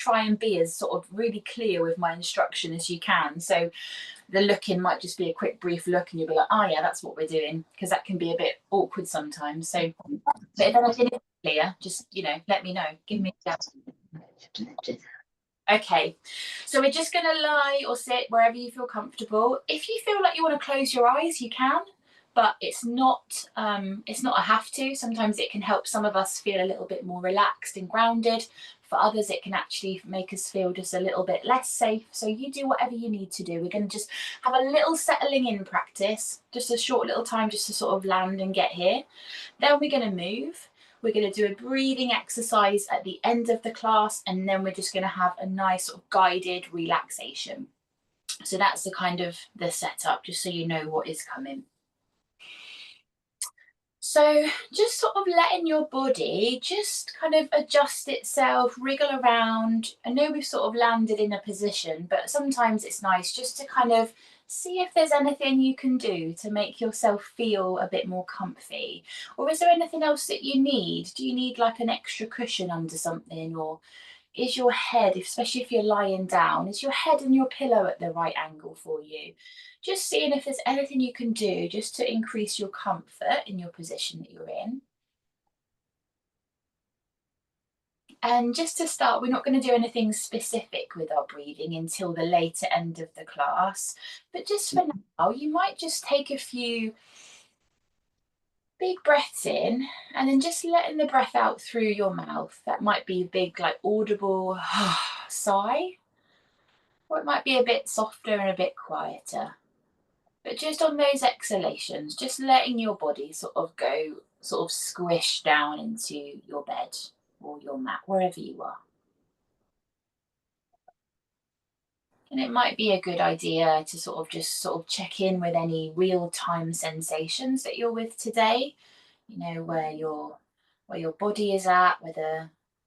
try and be as sort of really clear with my instruction as you can. So the looking might just be a quick brief look and you'll be like, oh yeah, that's what we're doing, because that can be a bit awkward sometimes. So but if anything is clear, just, you know, let me know, give me a shout. Okay, so we're just going to lie or sit wherever you feel comfortable. If you feel like you want to close your eyes, you can, but it's not a have to. Sometimes it can help some of us feel a little bit more relaxed and grounded. For others, it can actually make us feel just a little bit less safe. So you do whatever you need to do. We're going to just have a little settling in practice, just a short little time just to sort of land and get here. Then we're going to move. We're going to do a breathing exercise at the end of the class, and then we're just going to have a nice sort of guided relaxation. So that's the kind of the setup, just so you know what is coming. So just sort of letting your body just kind of adjust itself, wriggle around. I know we've sort of landed in a position, but sometimes it's nice just to kind of see if there's anything you can do to make yourself feel a bit more comfy. Or is there anything else that you need? Do you need like an extra cushion under something? Or is your head, especially if you're lying down, is your head and your pillow at the right angle for you? Just seeing if there's anything you can do just to increase your comfort in your position that you're in. And just to start, we're not going to do anything specific with our breathing until the later end of the class. But just for now, you might just take a few big breaths in and then just letting the breath out through your mouth. That might be a big, like audible sigh, or it might be a bit softer and a bit quieter. But just on those exhalations, just letting your body sort of go, sort of squish down into your bed or your mat, wherever you are. And it might be a good idea to sort of just sort of check in with any real-time sensations that you're with today. You know, where your body is at,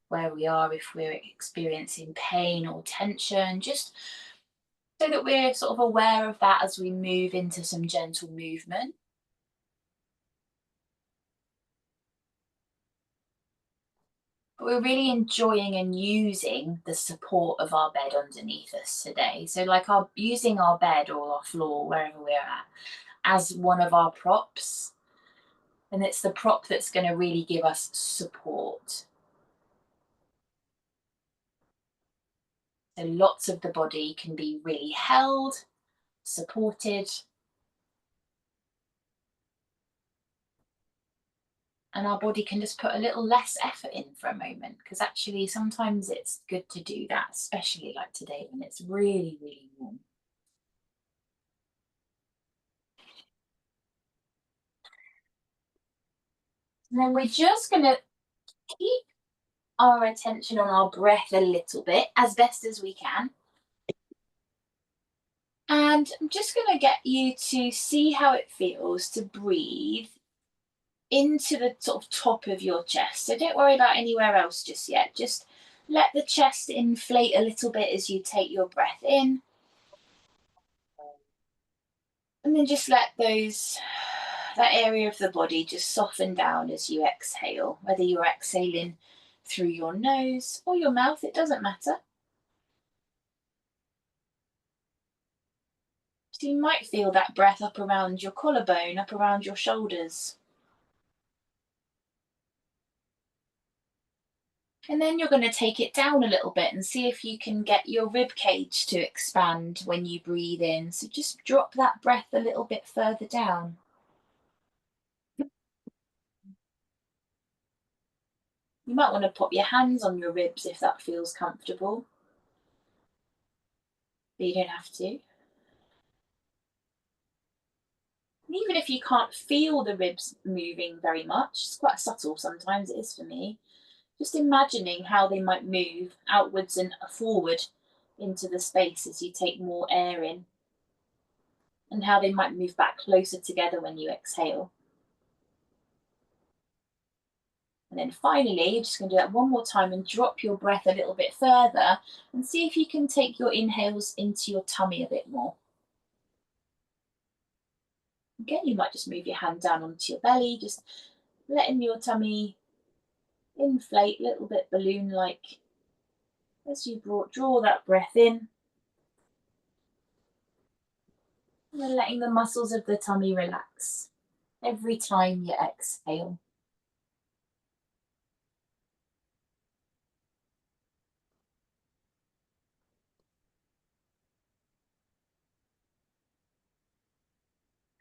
where we are, if we're experiencing pain or tension, just so that we're sort of aware of that as we move into some gentle movement. But we're really enjoying and using the support of our bed underneath us today. So like using our bed or our floor, wherever we're at, as one of our props. And it's the prop that's going to really give us support. So lots of the body can be really held, supported. And our body can just put a little less effort in for a moment, because actually sometimes it's good to do that, especially like today when it's really, really warm. And then we're just going to keep our attention on our breath a little bit, as best as we can. And I'm just going to get you to see how it feels to breathe into the sort of top of your chest. So don't worry about anywhere else just yet. Just let the chest inflate a little bit as you take your breath in. And then just let that area of the body just soften down as you exhale, whether you're exhaling through your nose or your mouth, it doesn't matter. So you might feel that breath up around your collarbone, up around your shoulders. And then you're going to take it down a little bit and see if you can get your rib cage to expand when you breathe in. So just drop that breath a little bit further down. You might want to pop your hands on your ribs if that feels comfortable, but you don't have to. And even if you can't feel the ribs moving very much, it's quite subtle sometimes, it is for me, just imagining how they might move outwards and forward into the space as you take more air in, and how they might move back closer together when you exhale. And then finally, you're just going to do that one more time and drop your breath a little bit further and see if you can take your inhales into your tummy a bit more. Again, you might just move your hand down onto your belly, just letting your tummy inflate a little bit balloon-like. As you draw that breath in, and then letting the muscles of the tummy relax every time you exhale.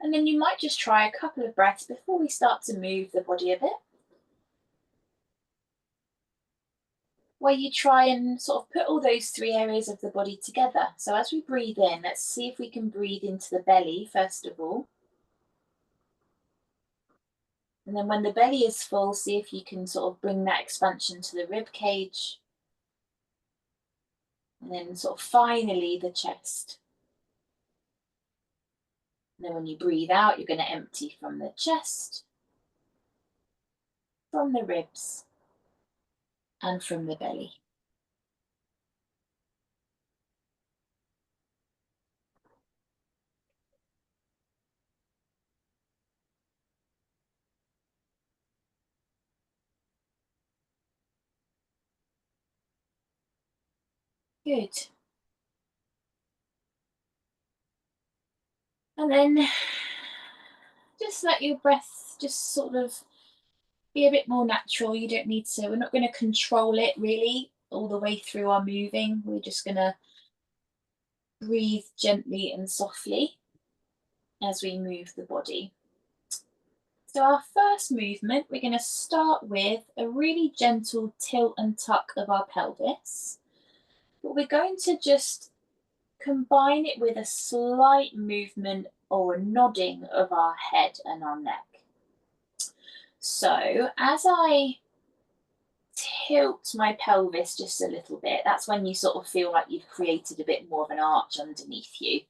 And then you might just try a couple of breaths before we start to move the body a bit, where you try and sort of put all those three areas of the body together. So as we breathe in, let's see if we can breathe into the belly first of all. And then when the belly is full, see if you can sort of bring that expansion to the rib cage. And then sort of finally the chest. And then when you breathe out, you're going to empty from the chest, from the ribs, and from the belly. Good. And then just let your breath just sort of be a bit more natural. You don't need to, we're not going to control it really all the way through our moving. We're just going to breathe gently and softly as we move the body. So our first movement, we're going to start with a really gentle tilt and tuck of our pelvis. But we're going to just combine it with a slight movement or a nodding of our head and our neck. So as I tilt my pelvis just a little bit, that's when you sort of feel like you've created a bit more of an arch underneath you.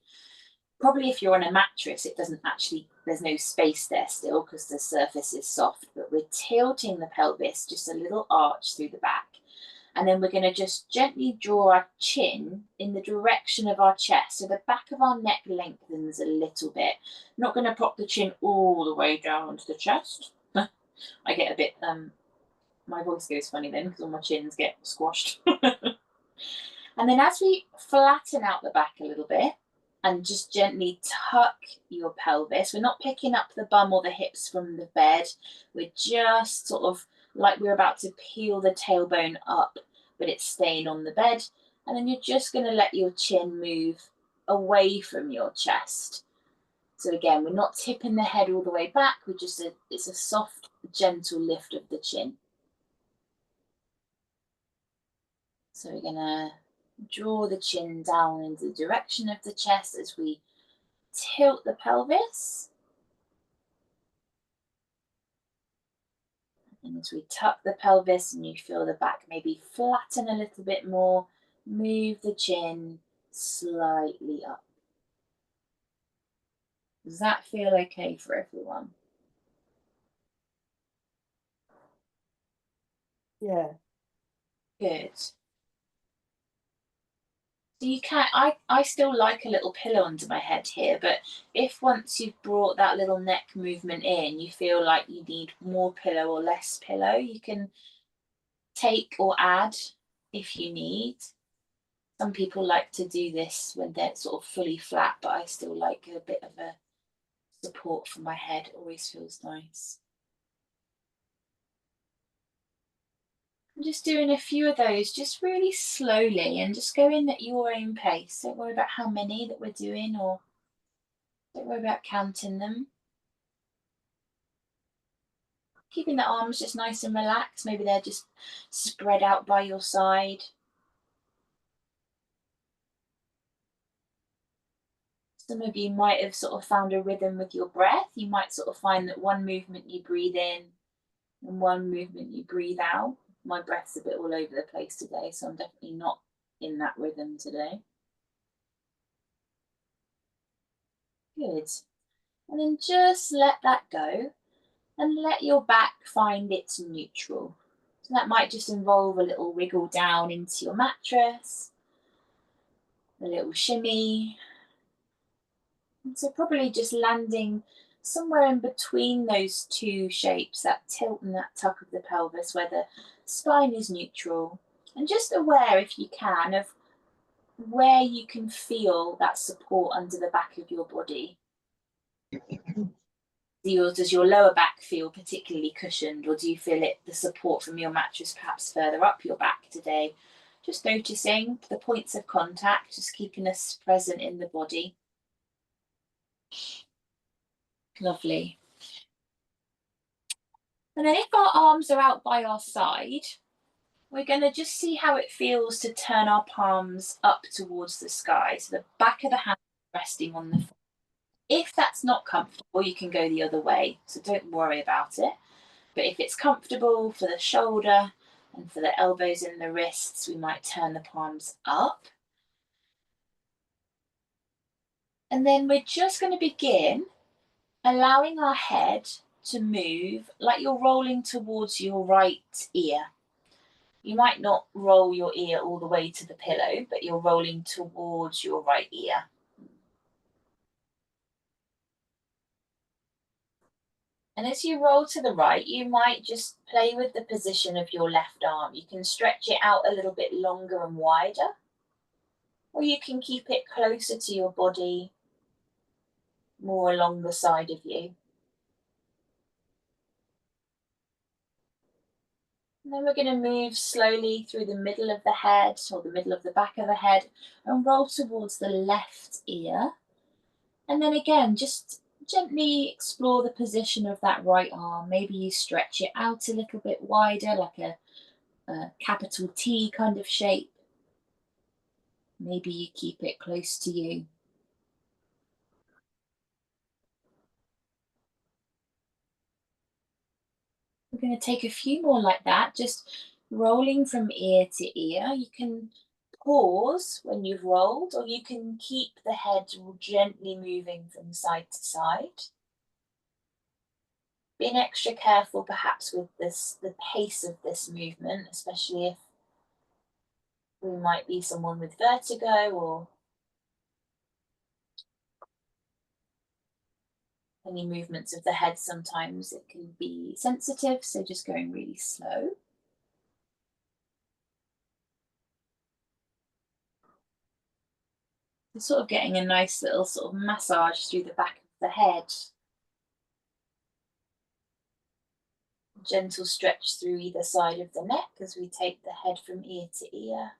Probably if you're on a mattress, it doesn't actually, there's no space there still because the surface is soft, but we're tilting the pelvis just a little arch through the back. And then we're going to just gently draw our chin in the direction of our chest. So the back of our neck lengthens a little bit. Not going to pop the chin all the way down onto the chest. I get a bit, my voice goes funny then because all my chins get squashed. And then as we flatten out the back a little bit and just gently tuck your pelvis, we're not picking up the bum or the hips from the bed. We're just sort of like we're about to peel the tailbone up, but it's staying on the bed. And then you're just going to let your chin move away from your chest. So again, we're not tipping the head all the way back. It's a soft, gentle lift of the chin. So we're going to draw the chin down in the direction of the chest as we tilt the pelvis. And as we tuck the pelvis and you feel the back maybe flatten a little bit more, move the chin slightly up. Does that feel okay for everyone? Yeah. Good. So you can, I still like a little pillow under my head here, but if once you've brought that little neck movement in, you feel like you need more pillow or less pillow, you can take or add if you need. Some people like to do this when they're sort of fully flat, but I still like a bit of a support for my head. It always feels nice. I'm just doing a few of those just really slowly and just go in at your own pace. Don't worry about how many that we're doing or don't worry about counting them. Keeping the arms just nice and relaxed. Maybe they're just spread out by your side. Some of you might have sort of found a rhythm with your breath. You might sort of find that one movement you breathe in and one movement you breathe out. My breath's a bit all over the place today, so I'm definitely not in that rhythm today. Good. And then just let that go and let your back find its neutral. So that might just involve a little wiggle down into your mattress, a little shimmy. And so probably just landing somewhere in between those two shapes, that tilt and that tuck of the pelvis, where the spine is neutral And just aware, if you can, of where you can feel that support under the back of your body. Does your lower back feel particularly cushioned, or do you feel the support from your mattress perhaps further up your back today? Just noticing the points of contact, just keeping us present in the body. Lovely. And then if our arms are out by our side, we're going to just see how it feels to turn our palms up towards the sky. So the back of the hand resting on the floor. If that's not comfortable, you can go the other way. So don't worry about it. But if it's comfortable for the shoulder and for the elbows and the wrists, we might turn the palms up. And then we're just going to begin allowing our head to move like you're rolling towards your right ear. You might not roll your ear all the way to the pillow, but you're rolling towards your right ear. And as you roll to the right, you might just play with the position of your left arm. You can stretch it out a little bit longer and wider, or you can keep it closer to your body, more along the side of you. And then we're going to move slowly through the middle of the head or the middle of the back of the head and roll towards the left ear. And then again, just gently explore the position of that right arm. Maybe you stretch it out a little bit wider, like a capital T kind of shape. Maybe you keep it close to you. We're going to take a few more like that, just rolling from ear to ear. You can pause when you've rolled, or you can keep the head gently moving from side to side. Being extra careful perhaps with the pace of this movement, especially if we might be someone with vertigo or any movements of the head. Sometimes it can be sensitive, so just going really slow. We're sort of getting a nice little sort of massage through the back of the head. Gentle stretch through either side of the neck as we take the head from ear to ear.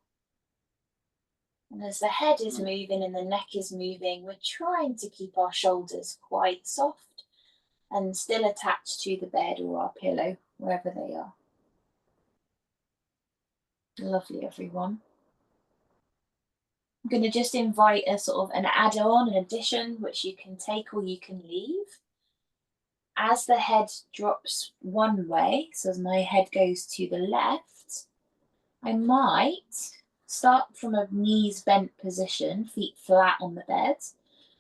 And as the head is moving and the neck is moving, we're trying to keep our shoulders quite soft and still attached to the bed or our pillow, wherever they are. Lovely, everyone. I'm going to just invite a sort of an add-on, an addition, which you can take or you can leave. As the head drops one way, so as my head goes to the left, I might start from a knees bent position, feet flat on the bed,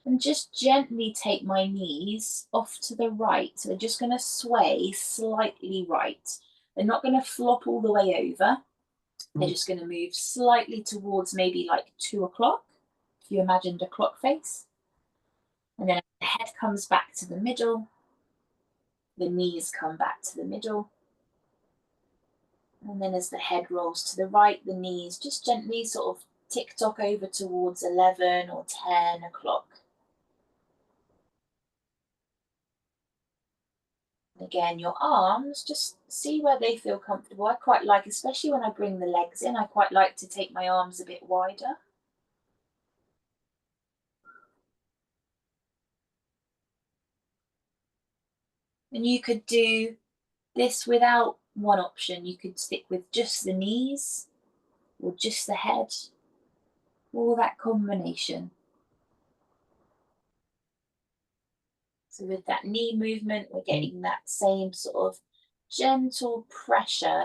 and just gently take my knees off to the right. So they're just going to sway slightly right. They're not going to flop all the way over. They're just going to move slightly towards maybe like 2 o'clock, if you imagined a clock face. And then the head comes back to the middle, the knees come back to the middle. And then as the head rolls to the right, the knees just gently sort of tick-tock over towards 11 or 10 o'clock. Again, your arms, just see where they feel comfortable. I quite like, especially when I bring the legs in, I quite like to take my arms a bit wider. And you could do this without one option. You could stick with just the knees or just the head, or that combination. So with that knee movement, we're getting that same sort of gentle pressure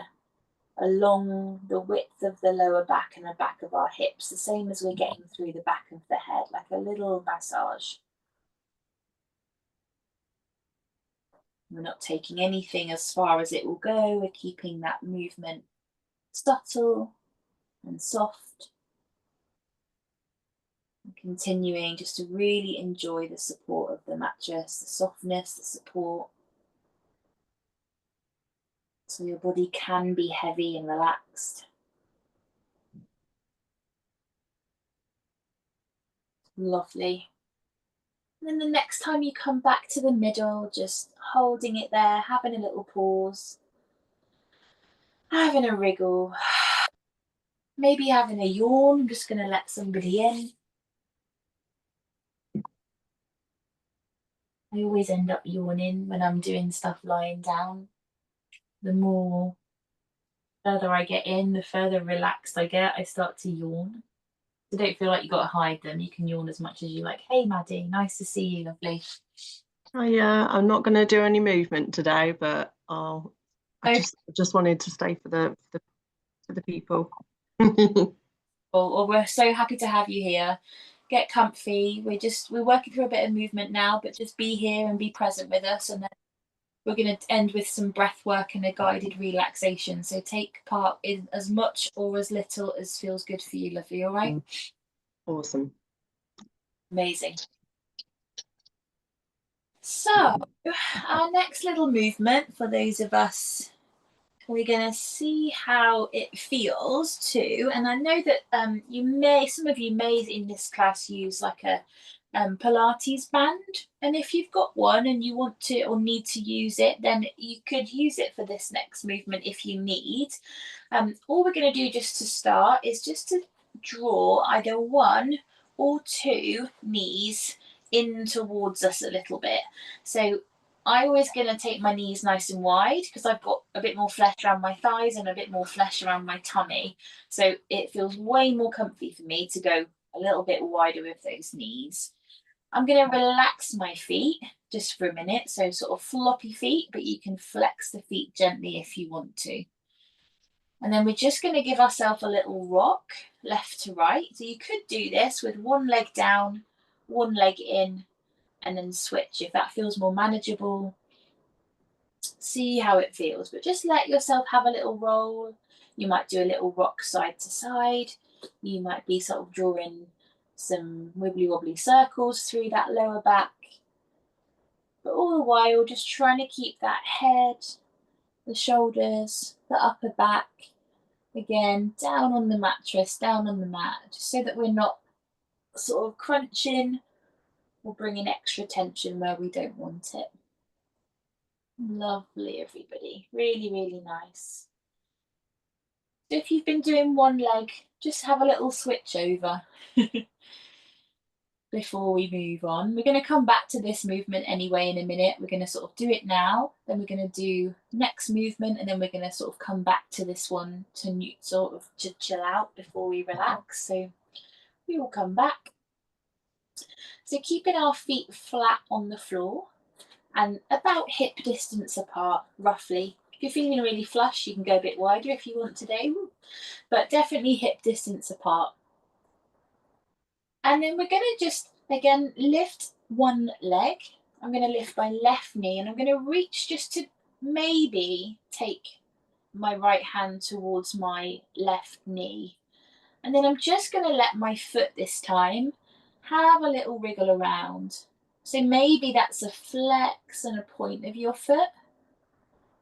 along the width of the lower back and the back of our hips, the same as we're getting through the back of the head, like a little massage. We're not taking anything as far as it will go. We're keeping that movement subtle and soft. And continuing just to really enjoy the support of the mattress, the softness, the support. So your body can be heavy and relaxed. Lovely. And then the next time you come back to the middle, just holding it there, having a little pause, having a wriggle, maybe having a yawn. I'm just going to let somebody in. I always end up yawning when I'm doing stuff lying down. The more further I get in, the further relaxed I get, I start to yawn. So don't feel like you got to hide them. You can yawn as much as you like. Hey, Maddie, nice to see you, lovely. Oh yeah, I'm not going to do any movement today, but I Okay. just wanted to stay for the people. Well, we're so happy to have you here. Get comfy. We're working through a bit of movement now, but just be here and be present with us. And then we're going to end with some breath work and a guided relaxation. So take part in as much or as little as feels good for you, lovely. All right? Awesome. Amazing. So our next little movement for those of us, we're going to see how it feels too. And I know that some of you may in this class use like a Pilates band. And if you've got one and you want to or need to use it, then you could use it for this next movement if you need. All we're going to do just to start is just to draw either one or two knees in towards us a little bit. So I always going to take my knees nice and wide because I've got a bit more flesh around my thighs and a bit more flesh around my tummy. So it feels way more comfy for me to go a little bit wider with those knees. I'm going to relax my feet just for a minute. So sort of floppy feet, but you can flex the feet gently if you want to. And then we're just going to give ourselves a little rock left to right. So you could do this with one leg down, one leg in, and then switch if that feels more manageable. See how it feels, but just let yourself have a little roll. You might do a little rock side to side. You might be sort of drawing some wibbly wobbly circles through that lower back. But all the while, just trying to keep that head, the shoulders, the upper back, again, down on the mattress, down on the mat, just so that we're not sort of crunching or bringing extra tension where we don't want it. Lovely, everybody. Really, really nice. So if you've been doing one leg, just have a little switch over before we move on. We're going to come back to this movement anyway in a minute. We're going to sort of do it now, then we're going to do next movement, and then we're going to sort of come back to this one to sort of to chill out before we relax. So we will come back. So keeping our feet flat on the floor and about hip distance apart, roughly. If you're feeling really flush, you can go a bit wider if you want today, but definitely hip distance apart. And then we're going to just, again, lift one leg. I'm going to lift my left knee and I'm going to reach just to maybe take my right hand towards my left knee. And then I'm just going to let my foot this time have a little wriggle around. So maybe that's a flex and a point of your foot.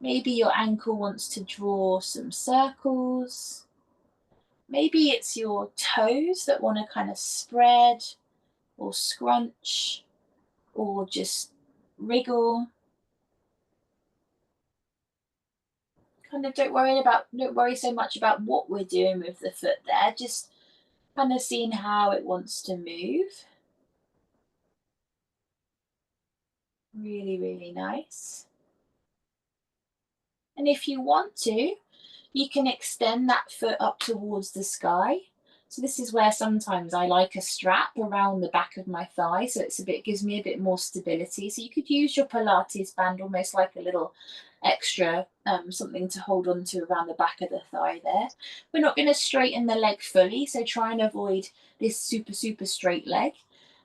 Maybe your ankle wants to draw some circles. Maybe it's your toes that want to kind of spread or scrunch or just wriggle. Kind of don't worry so much about what we're doing with the foot there, just kind of seeing how it wants to move. Really, really nice. And if you want to, you can extend that foot up towards the sky. So this is where sometimes I like a strap around the back of my thigh, so gives me a bit more stability. So you could use your Pilates band almost like a little extra something to hold on to around the back of the thigh there. We're not going to straighten the leg fully, so try and avoid this super, super straight leg.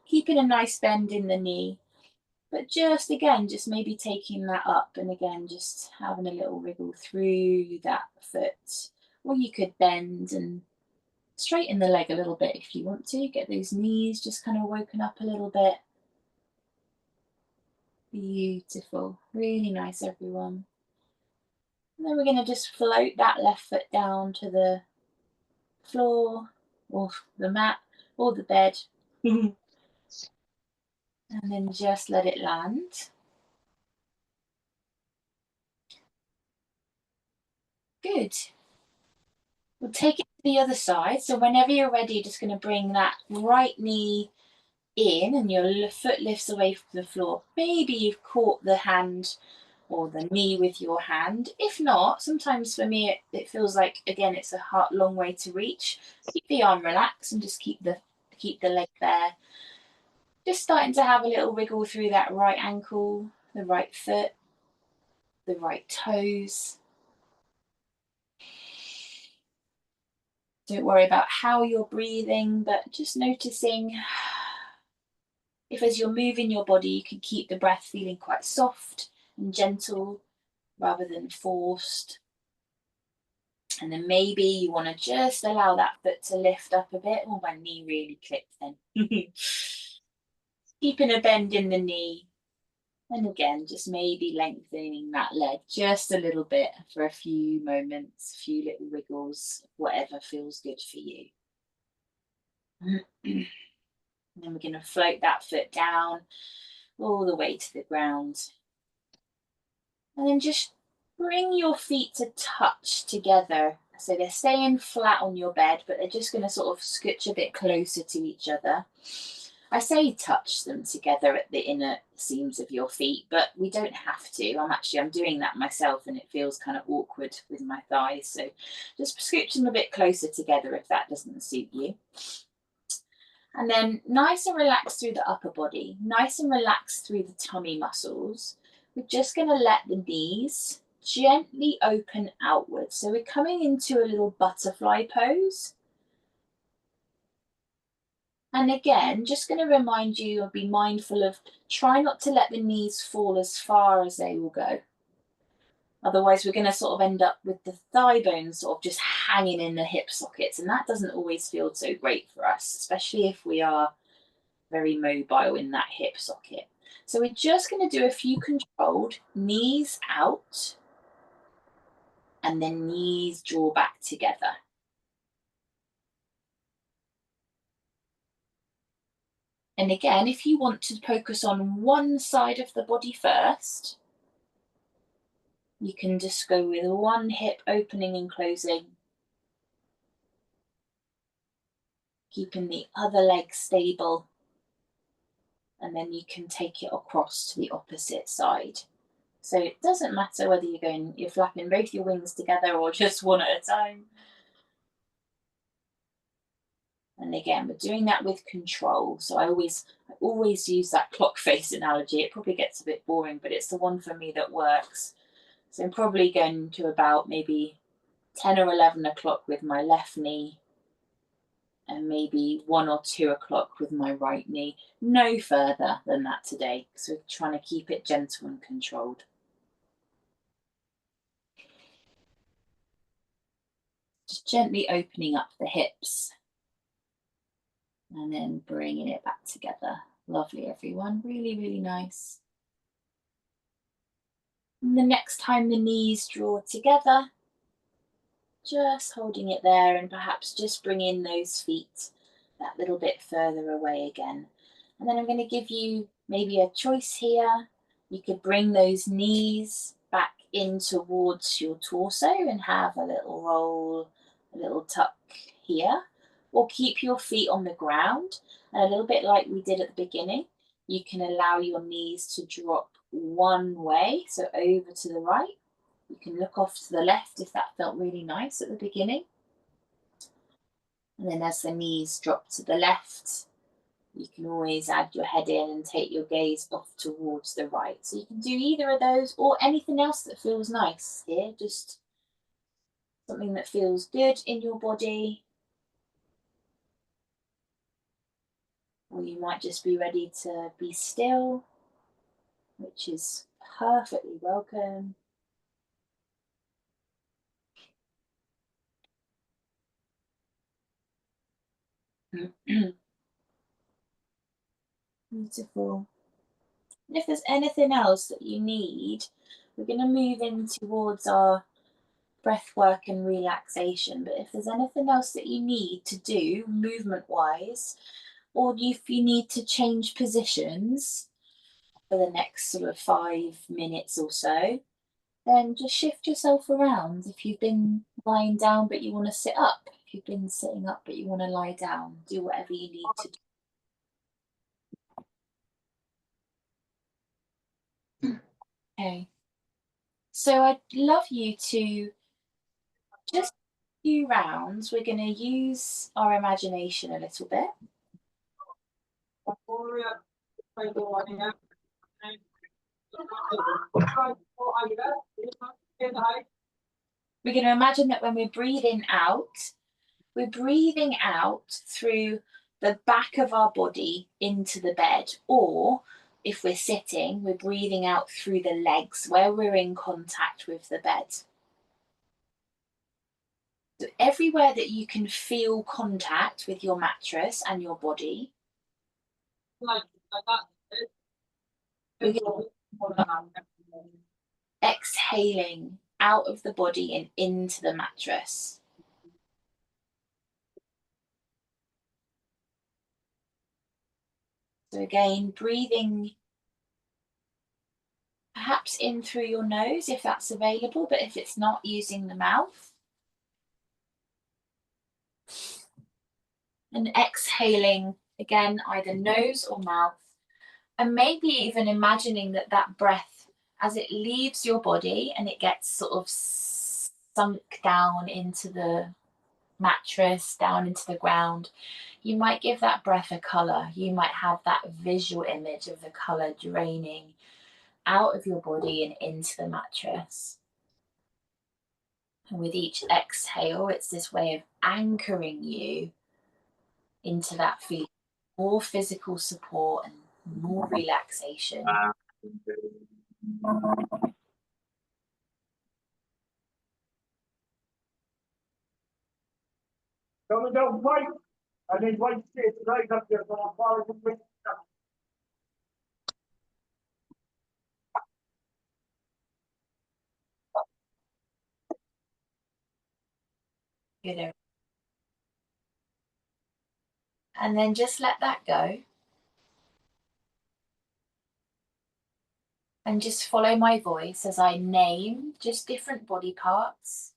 Keeping a nice bend in the knee, but just again, just maybe taking that up and again, just having a little wriggle through that foot. Or you could bend and straighten the leg a little bit if you want to. Get those knees just kind of woken up a little bit. Beautiful. Really nice, everyone. And then we're going to just float that left foot down to the floor or the mat or the bed. And then just let it land. Good. We'll take it to the other side. So whenever you're ready, you're just going to bring that right knee in and your foot lifts away from the floor. Maybe you've caught the hand or the knee with your hand. If not, sometimes for me it feels like, again, it's a long way to reach. Keep the arm relaxed and just keep the leg there. Just starting to have a little wiggle through that right ankle, the right foot, the right toes. Don't worry about how you're breathing, but just noticing if as you're moving your body, you can keep the breath feeling quite soft and gentle rather than forced. And then maybe you want to just allow that foot to lift up a bit. Oh, my knee really clipped then. Keeping a bend in the knee. And again, just maybe lengthening that leg just a little bit for a few moments, a few little wiggles, whatever feels good for you. And then we're going to float that foot down all the way to the ground. And then just bring your feet to touch together. So they're staying flat on your bed, but they're just going to sort of scooch a bit closer to each other. I say touch them together at the inner seams of your feet, but we don't have to. I'm doing that myself and it feels kind of awkward with my thighs. So just scooch them a bit closer together if that doesn't suit you. And then nice and relaxed through the upper body, nice and relaxed through the tummy muscles. We're just going to let the knees gently open outwards. So we're coming into a little butterfly pose. And again, just going to remind you or be mindful of try not to let the knees fall as far as they will go. Otherwise, we're going to sort of end up with the thigh bones sort of just hanging in the hip sockets. And that doesn't always feel so great for us, especially if we are very mobile in that hip socket. So we're just going to do a few controlled knees out and then knees draw back together. And again, if you want to focus on one side of the body first, you can just go with one hip opening and closing, keeping the other leg stable, and then you can take it across to the opposite side. So it doesn't matter whether you're flapping both your wings together or just one at a time. And again, we're doing that with control. So I always use that clock face analogy. It probably gets a bit boring, but it's the one for me that works. So I'm probably going to about maybe 10 or 11 o'clock with my left knee and maybe 1 or 2 o'clock with my right knee. No further than that today, because we're trying to keep it gentle and controlled. Just gently opening up the hips and then bringing it back together. Lovely, everyone. Really, really nice. And the next time the knees draw together, just holding it there and perhaps just bringing those feet that little bit further away again. And then I'm going to give you maybe a choice here. You could bring those knees back in towards your torso and have a little roll, a little tuck here, or keep your feet on the ground. And a little bit like we did at the beginning, you can allow your knees to drop one way, so over to the right. You can look off to the left if that felt really nice at the beginning. And then as the knees drop to the left, you can always add your head in and take your gaze off towards the right. So you can do either of those or anything else that feels nice here. Just something that feels good in your body. Or you might just be ready to be still, which is perfectly welcome. Beautiful. And if there's anything else that you need, we're going to move in towards our breath work and relaxation. But if there's anything else that you need to do movement wise, or if you need to change positions for the next sort of 5 minutes or so, then just shift yourself around. If you've been lying down but you want to sit up, if you've been sitting up but you want to lie down, do whatever you need to do. Okay. So I'd love you to just a few rounds. We're going to use our imagination a little bit. We're going to imagine that when we're breathing out through the back of our body into the bed, or if we're sitting, we're breathing out through the legs where we're in contact with the bed. So everywhere that you can feel contact with your mattress and your body, exhaling out of the body and into the mattress. So again, breathing perhaps in through your nose if that's available, but if it's not, using the mouth. And exhaling again, either nose or mouth. And maybe even imagining that that breath, as it leaves your body and it gets sort of sunk down into the mattress, down into the ground, you might give that breath a colour. You might have that visual image of the colour draining out of your body and into the mattress. And with each exhale, it's this way of anchoring you into that feeling, more physical support and more relaxation. Coming down right, and then right straight right up there, so I'm following the way. Good. And then just let that go. And just follow my voice as I name just different body parts.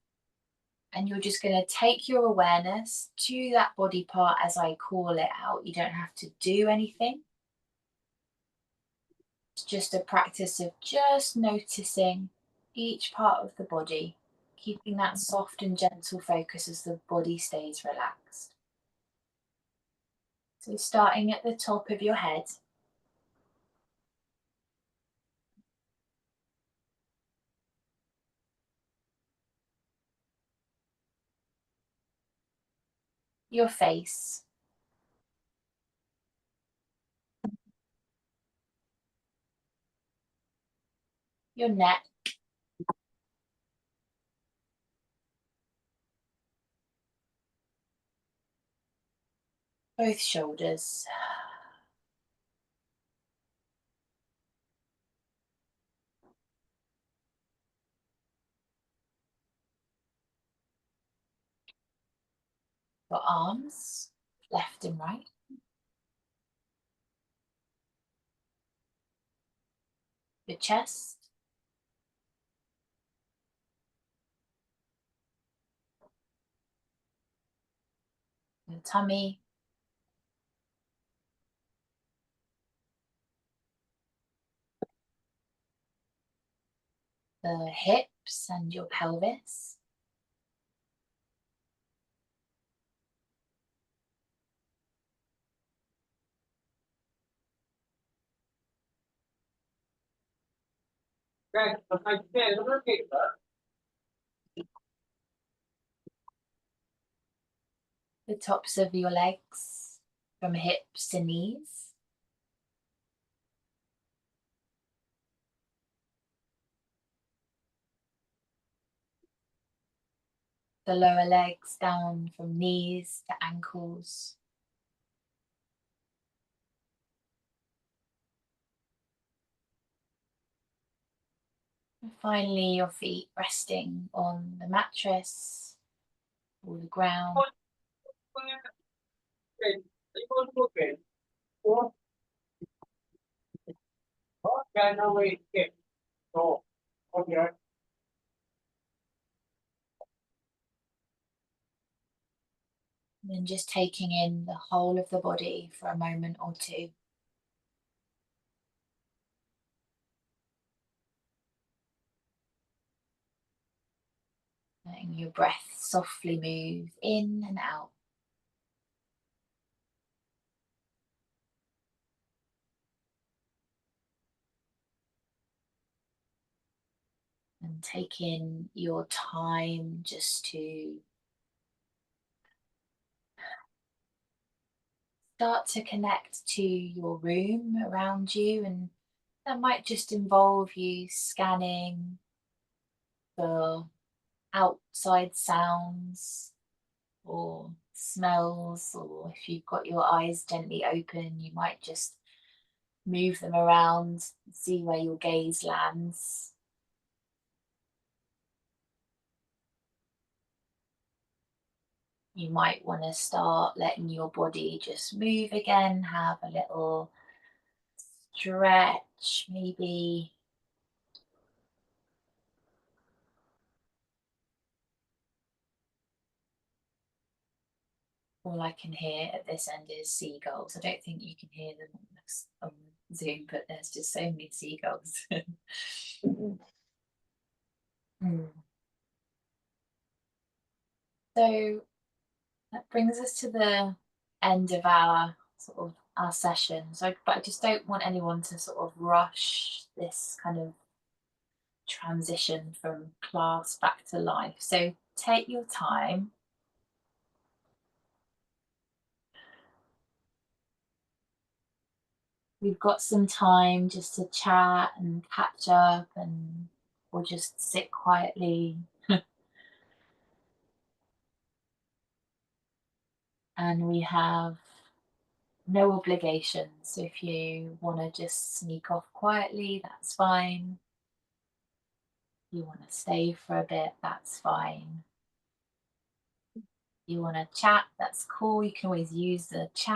And you're just going to take your awareness to that body part as I call it out. You don't have to do anything. It's just a practice of just noticing each part of the body, keeping that soft and gentle focus as the body stays relaxed. So starting at the top of your head, your face, your neck, both shoulders, your arms, left and right, your chest, your tummy, the hips and your pelvis, the tops of your legs from hips to knees, the lower legs down from knees to ankles, and finally your feet resting on the mattress or the ground. Yeah, no way. Yeah. Oh, okay. And then just taking in the whole of the body for a moment or two. Letting your breath softly move in and out. And take in your time just to start to connect to your room around you, and that might just involve you scanning for outside sounds or smells, or if you've got your eyes gently open, you might just move them around, see where your gaze lands. You might want to start letting your body just move again, have a little stretch, maybe. All I can hear at this end is seagulls. I don't think you can hear them on Zoom, but there's just so many seagulls. So that brings us to the end of our our session. So, but I just don't want anyone to sort of rush this kind of transition from class back to life. So take your time. We've got some time just to chat and catch up, and or just sit quietly. And we have no obligations. So if you want to just sneak off quietly, that's fine. If you want to stay for a bit, that's fine. If you want to chat, that's cool. You can always use the chat